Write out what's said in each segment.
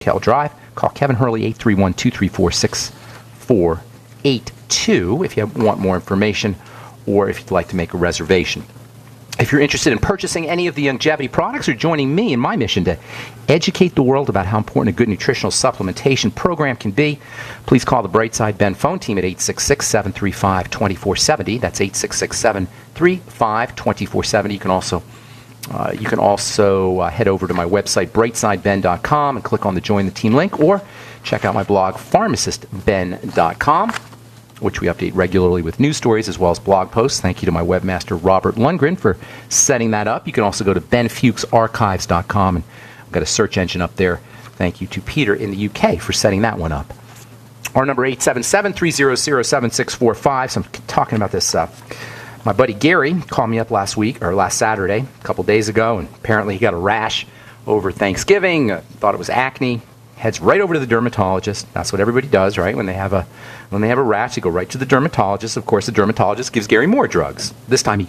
Hotel Drive. Call Kevin Hurley, 831-234-6482 if you want more information or if you'd like to make a reservation. If you're interested in purchasing any of the longevity products or joining me in my mission to educate the world about how important a good nutritional supplementation program can be, please call the Brightside Ben phone team at 866-735-2470. That's 866-735-2470. You can also head over to my website, brightsideben.com, and click on the Join the Team link, or check out my blog, pharmacistben.com, which we update regularly with news stories as well as blog posts. Thank you to my webmaster, Robert Lundgren, for setting that up. You can also go to benfuchsarchives.com, and I've got a search engine up there. Thank you to Peter in the UK for setting that one up. Our number, 877-300-7645. So I'm talking about this. My buddy Gary called me up last Saturday, a couple days ago, and apparently he got a rash over Thanksgiving. Thought it was acne. Heads right over to the dermatologist. That's what everybody does, right? When they have a rash, you go right to the dermatologist. Of course, the dermatologist gives Gary more drugs. This time,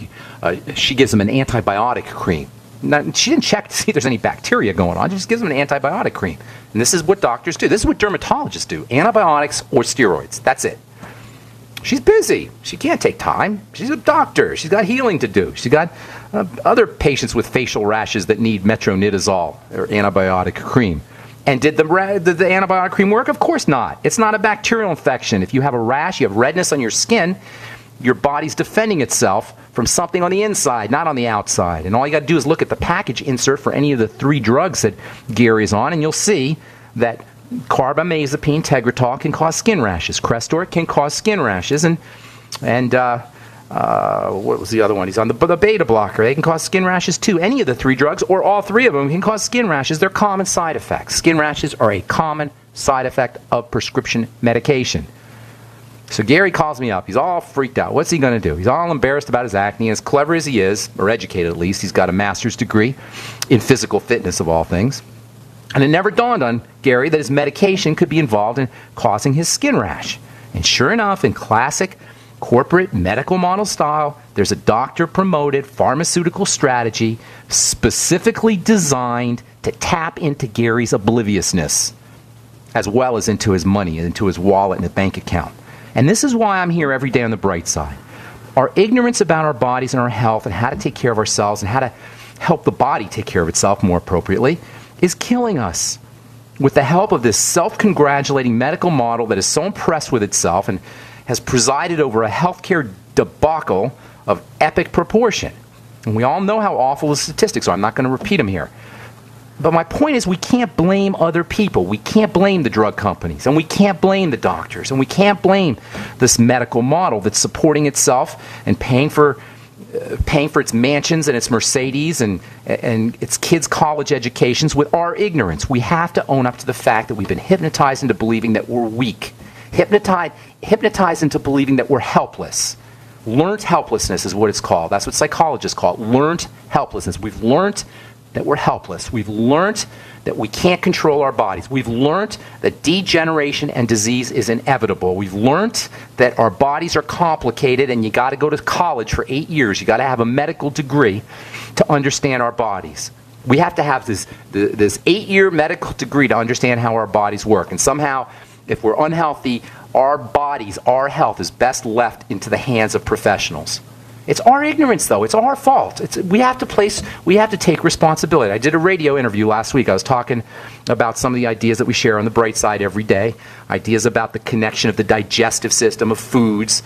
she gives him an antibiotic cream. Now, she didn't check to see if there's any bacteria going on. She just gives him an antibiotic cream. And this is what doctors do. This is what dermatologists do. Antibiotics or steroids. That's it. She's busy. She can't take time. She's a doctor. She's got healing to do. She's got other patients with facial rashes that need metronidazole or antibiotic cream. And did the antibiotic cream work? Of course not. It's not a bacterial infection. If you have a rash, you have redness on your skin, your body's defending itself from something on the inside, not on the outside. And all you got to do is look at the package insert for any of the 3 drugs that Gary's on, and you'll see that carbamazepine, Tegretol, can cause skin rashes. Crestor can cause skin rashes. And what was the other one? He's on the beta blocker. They can cause skin rashes too. Any of the 3 drugs, or all 3 of them, can cause skin rashes. They're common side effects. Skin rashes are a common side effect of prescription medication. So Gary calls me up. He's all freaked out. What's he going to do? He's all embarrassed about his acne. As clever as he is, or educated at least, he's got a master's degree in physical fitness of all things. And it never dawned on Gary that his medication could be involved in causing his skin rash. And sure enough, in classic corporate medical model style, there's a doctor-promoted pharmaceutical strategy specifically designed to tap into Gary's obliviousness, as well as into his money, into his wallet and his bank account. And this is why I'm here every day on the bright side. Our ignorance about our bodies and our health and how to take care of ourselves and how to help the body take care of itself more appropriately is killing us. With the help of this self-congratulating medical model that is so impressed with itself and has presided over a healthcare debacle of epic proportion. And we all know how awful the statistics are. I'm not going to repeat them here. But my point is, we can't blame other people. We can't blame the drug companies, and we can't blame the doctors, and we can't blame this medical model that's supporting itself and paying for its mansions and its Mercedes and its kids' college educations with our ignorance. We have to own up to the fact that we've been hypnotized into believing that we're weak, hypnotized into believing that we're helpless. Learned helplessness is what it's called. That's what psychologists call it, learned helplessness. We've learned that we're helpless. We've learned that we can't control our bodies. We've learned that degeneration and disease is inevitable. We've learned that our bodies are complicated and you got to go to college for 8 years. You got to have a medical degree to understand our bodies. We have to have this 8-year medical degree to understand how our bodies work. And somehow, if we're unhealthy, our bodies, our health is best left into the hands of professionals. It's our ignorance, though. It's our fault. We have to take responsibility. I did a radio interview last week. I was talking about some of the ideas that we share on the bright side every day, ideas about the connection of the digestive system of foods,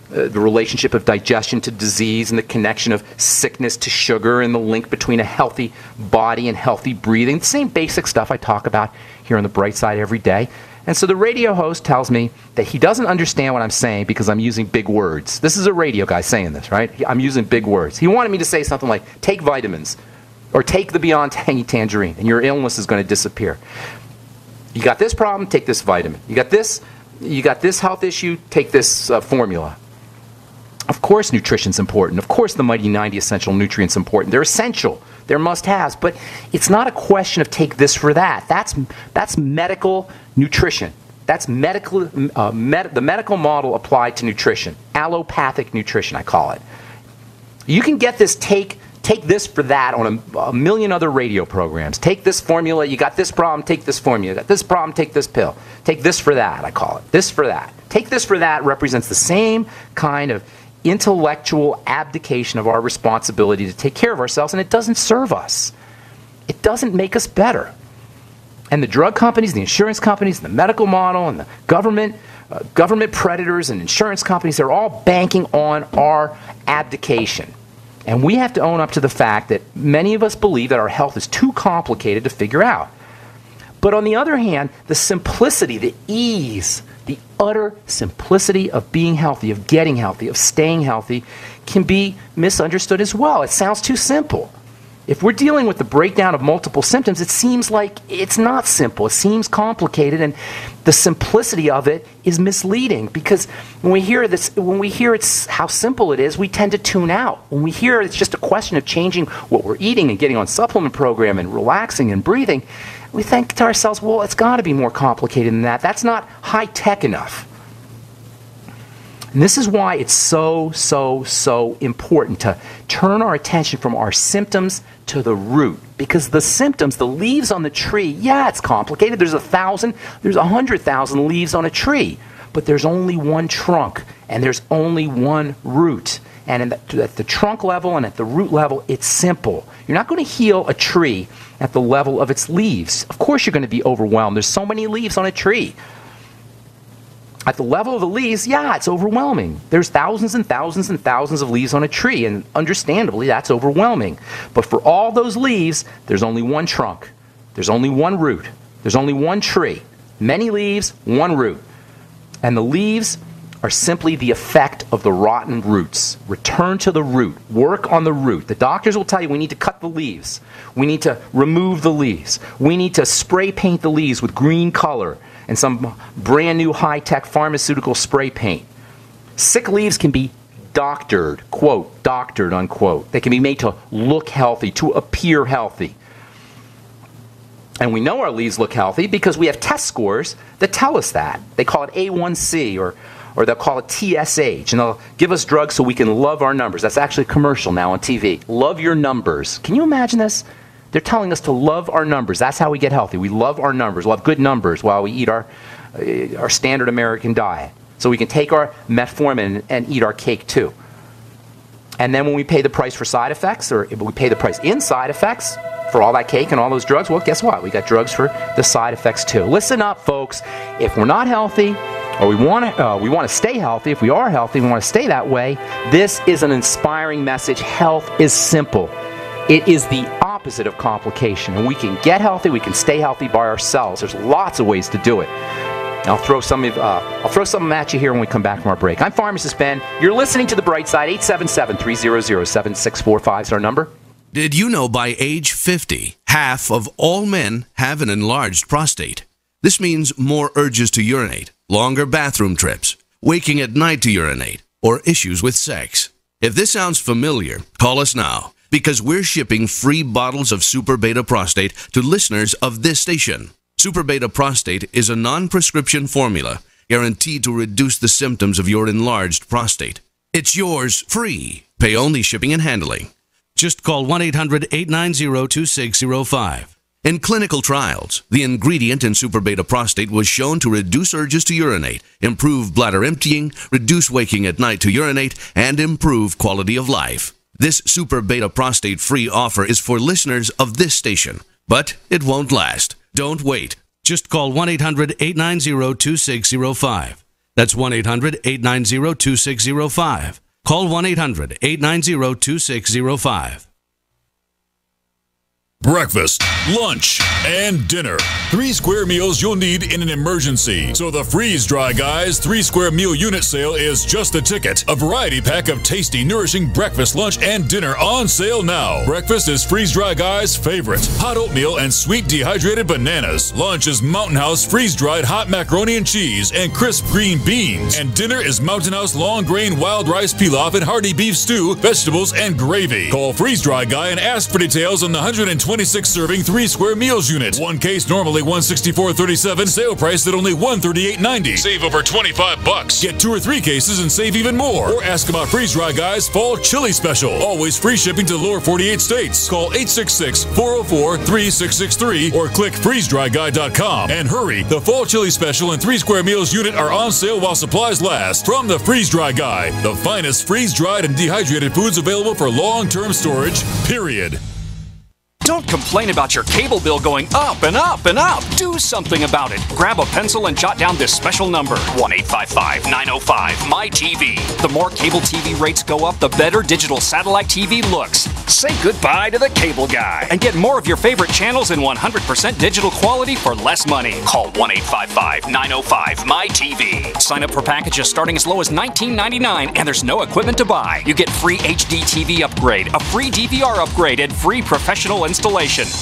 the relationship of digestion to disease, and the connection of sickness to sugar, and the link between a healthy body and healthy breathing. The same basic stuff I talk about here on the bright side every day. And so the radio host tells me that he doesn't understand what I'm saying because I'm using big words. This is a radio guy saying this, right? I'm using big words. He wanted me to say something like, take vitamins, or take the Beyond Tangy Tangerine, and your illness is going to disappear. You got this problem, take this vitamin. You got this health issue, take this formula. Of course nutrition's important. Of course the Mighty 90 Essential Nutrients important. They're essential. They're must-haves. But it's not a question of take this for that. That's medical nutrition. That's the medical model applied to nutrition. Allopathic nutrition, I call it. You can get this take take this for that on a million other radio programs. Take this formula, you got this problem, take this formula. You got this problem, take this pill. Take this for that, I call it. This for that. Take this for that represents the same kind of intellectual abdication of our responsibility to take care of ourselves, and it doesn't serve us. It doesn't make us better. And the drug companies, the insurance companies, the medical model, and the government predators and insurance companies, they're all banking on our abdication. And we have to own up to the fact that many of us believe that our health is too complicated to figure out. But on the other hand, the simplicity, the ease, the utter simplicity of being healthy, of getting healthy, of staying healthy, can be misunderstood as well. It sounds too simple. If we're dealing with the breakdown of multiple symptoms, it seems like it's not simple. It seems complicated, and the simplicity of it is misleading, because when we hear it's how simple it is, we tend to tune out. When we hear it's just a question of changing what we're eating and getting on supplement program and relaxing and breathing, we think to ourselves, well, it's got to be more complicated than that. That's not high-tech enough. And this is why it's so important to turn our attention from our symptoms to the root. Because the symptoms, the leaves on the tree, yeah, it's complicated. There's 1,000, there's 100,000 leaves on a tree. But there's only one trunk, and there's only one root. And at the trunk level and at the root level, it's simple. You're not going to heal a tree at the level of its leaves. Of course you're going to be overwhelmed. There's so many leaves on a tree. At the level of the leaves, yeah, it's overwhelming. There's thousands and thousands and thousands of leaves on a tree, and understandably, that's overwhelming. But for all those leaves, there's only one trunk. There's only one root. There's only one tree. Many leaves, one root. And the leaves are simply the effect of the rotten roots. Return to the root. Work on the root. The doctors will tell you we need to cut the leaves. We need to remove the leaves. We need to spray paint the leaves with green color and some brand new high-tech pharmaceutical spray paint. Sick leaves can be doctored, quote, doctored, unquote. They can be made to look healthy, to appear healthy. And we know our leaves look healthy because we have test scores that tell us that. They call it A1C, or they'll call it TSH, and they'll give us drugs so we can love our numbers. That's actually a commercial now on TV. Love your numbers. Can you imagine this? They're telling us to love our numbers. That's how we get healthy. We love our numbers. We'll have good numbers while we eat our standard American diet. So we can take our metformin and eat our cake too. And then when we pay the price for side effects, or if we pay the price in side effects for all that cake and all those drugs, well, guess what? We got drugs for the side effects too. Listen up, folks. If we're not healthy, or we want to stay healthy, if we are healthy, we want to stay that way, this is an inspiring message. Health is simple. It is the opposite of complication. And we can get healthy, we can stay healthy by ourselves. There's lots of ways to do it. I'll throw some at you here when we come back from our break. I'm Pharmacist Ben. You're listening to The Bright Side. 877-300-7645 is our number. Did you know by age 50, half of all men have an enlarged prostate? This means more urges to urinate, longer bathroom trips, waking at night to urinate, or issues with sex. If this sounds familiar, call us now, because we're shipping free bottles of Super Beta Prostate to listeners of this station. Super Beta Prostate is a non-prescription formula guaranteed to reduce the symptoms of your enlarged prostate. It's yours free. Pay only shipping and handling. Just call 1-800-890-2605. In clinical trials, the ingredient in Super Beta Prostate was shown to reduce urges to urinate, improve bladder emptying, reduce waking at night to urinate, and improve quality of life. This Super Beta Prostate free offer is for listeners of this station, but it won't last. Don't wait. Just call 1-800-890-2605. That's 1-800-890-2605. Call 1-800-890-2605. Breakfast, lunch, and dinner. 3 square meals you'll need in an emergency. So the Freeze Dry Guys 3 square meal unit sale is just the ticket. A variety pack of tasty, nourishing breakfast, lunch, and dinner on sale now. Breakfast is Freeze Dry Guys' favorite. Hot oatmeal and sweet dehydrated bananas. Lunch is Mountain House freeze-dried hot macaroni and cheese and crisp green beans. And dinner is Mountain House long grain wild rice pilaf and hearty beef stew, vegetables, and gravy. Call Freeze Dry Guy and ask for details on the 120 26-serving 3-square meals unit. One case normally $164.37, sale price at only $138.90. Save over $25. Get 2 or 3 cases and save even more. Or ask about Freeze Dry Guy's Fall Chili Special. Always free shipping to the lower 48 states. Call 866-404-3663 or click freezedryguy.com. And hurry, the Fall Chili Special and 3-square meals unit are on sale while supplies last. From the Freeze Dry Guy, the finest freeze-dried and dehydrated foods available for long-term storage, period. Don't complain about your cable bill going up and up and up. Do something about it. Grab a pencil and jot down this special number, 1-855-905-MY-TV. The more cable TV rates go up, the better digital satellite TV looks. Say goodbye to the cable guy and get more of your favorite channels in 100% digital quality for less money. Call 1-855-905-MY-TV. Sign up for packages starting as low as $19.99 and there's no equipment to buy. You get free HD TV upgrade, a free DVR upgrade, and free professional installation.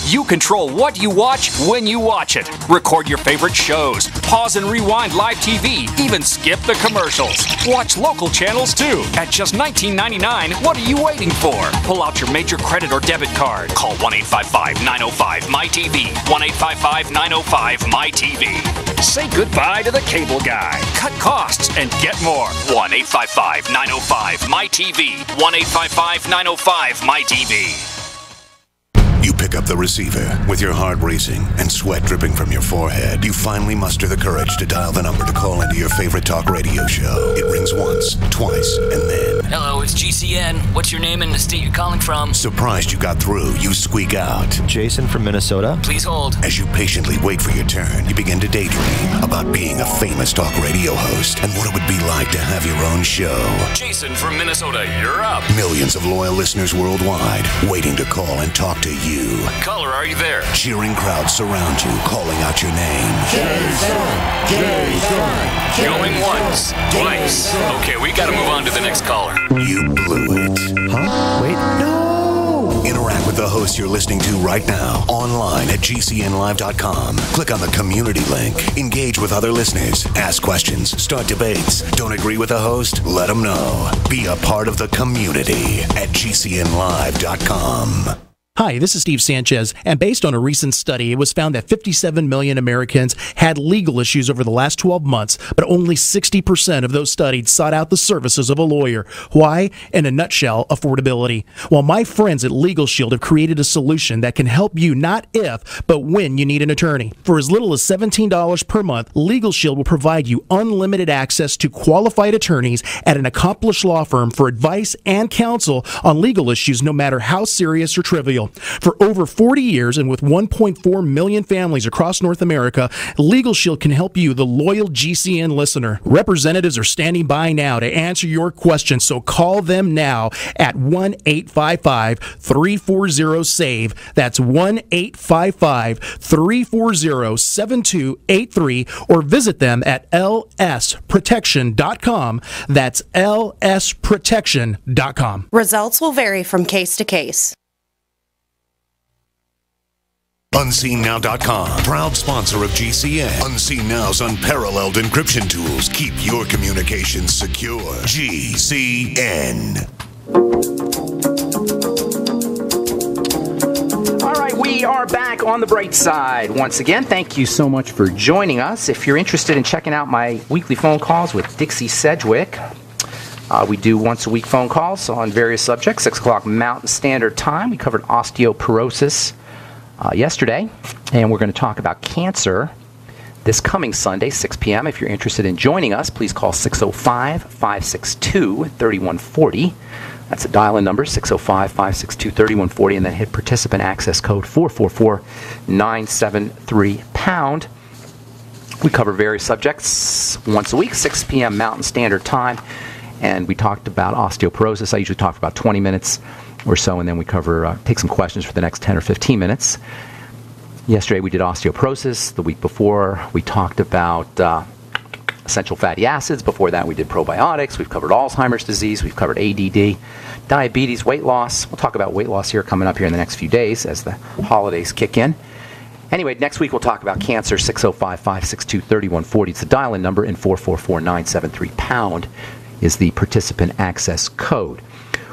You control what you watch when you watch it. Record your favorite shows. Pause and rewind live TV. Even skip the commercials. Watch local channels too. At just $19.99, what are you waiting for? Pull out your major credit or debit card. Call 1-855-905-MY-TV. 1-855-905-MY-TV. Say goodbye to the cable guy. Cut costs and get more. 1-855-905-MY-TV. 1-855-905-MY-TV. You pick up the receiver with your heart racing and sweat dripping from your forehead. You finally muster the courage to dial the number to call into your favorite talk radio show. It rings once, twice, and then... Hello, it's GCN. What's your name and the state you're calling from? Surprised you got through, you squeak out. Jason from Minnesota. Please hold. As you patiently wait for your turn, you begin to daydream about being a famous talk radio host and what it would be like to have your own show. Jason from Minnesota, you're up. Millions of loyal listeners worldwide waiting to call and talk to you. Caller, are you there? Cheering crowds surround you, calling out your name. Jason! Jason! Going once, twice. Okay, we gotta move on to the next caller. You blew it. Huh? Wait, no! Interact with the host you're listening to right now, online at GCNlive.com. Click on the community link. Engage with other listeners. Ask questions. Start debates. Don't agree with the host? Let them know. Be a part of the community at GCNlive.com. Hi, this is Steve Sanchez, and based on a recent study, it was found that 57 million Americans had legal issues over the last 12 months, but only 60% of those studied sought out the services of a lawyer. Why? In a nutshell, affordability. Well, my friends at Legal Shield have created a solution that can help you not if, but when you need an attorney. For as little as $17 per month, Legal Shield will provide you unlimited access to qualified attorneys at an accomplished law firm for advice and counsel on legal issues, no matter how serious or trivial. For over 40 years and with 1.4 million families across North America, Legal Shield can help you, the loyal GCN listener. Representatives are standing by now to answer your questions, so call them now at 1-855-340-SAVE. That's 1-855-340-7283, or visit them at lsprotection.com. That's lsprotection.com. Results will vary from case to case. UnseenNow.com, proud sponsor of GCN. Unseen Now's unparalleled encryption tools keep your communications secure. GCN. All right, we are back on the bright side once again. Thank you so much for joining us. If you're interested in checking out my weekly phone calls with Dixie Sedgwick, we do once-a-week phone calls on various subjects, 6 o'clock Mountain Standard Time. We covered osteoporosis yesterday, and we're going to talk about cancer this coming Sunday, 6 p.m. If you're interested in joining us, please call 605-562-3140. That's a dial-in number, 605-562-3140, and then hit participant access code 444-973-pound. We cover various subjects once a week, 6 p.m. Mountain Standard Time, and we talked about osteoporosis. I usually talk for about 20 minutes or so, and then we cover, take some questions for the next 10 or 15 minutes. Yesterday we did osteoporosis. The week before we talked about essential fatty acids. Before that we did probiotics. We've covered Alzheimer's disease. We've covered ADD, diabetes, weight loss. We'll talk about weight loss here coming up here in the next few days as the holidays kick in. Anyway, next week we'll talk about cancer, 605-562-3140. It's the dial-in number, and 444-973-pound is the participant access code.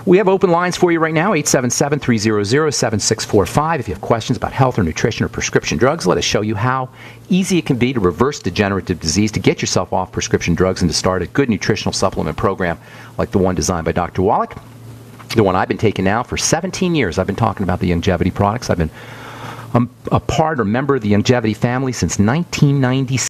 We have open lines for you right now, 877-300-7645. If you have questions about health or nutrition or prescription drugs, let us show you how easy it can be to reverse degenerative disease, to get yourself off prescription drugs and to start a good nutritional supplement program like the one designed by Dr. Wallach, the one I've been taking now for 17 years. I've been talking about the Longevity products. I've been a part or member of the Longevity family since 1996.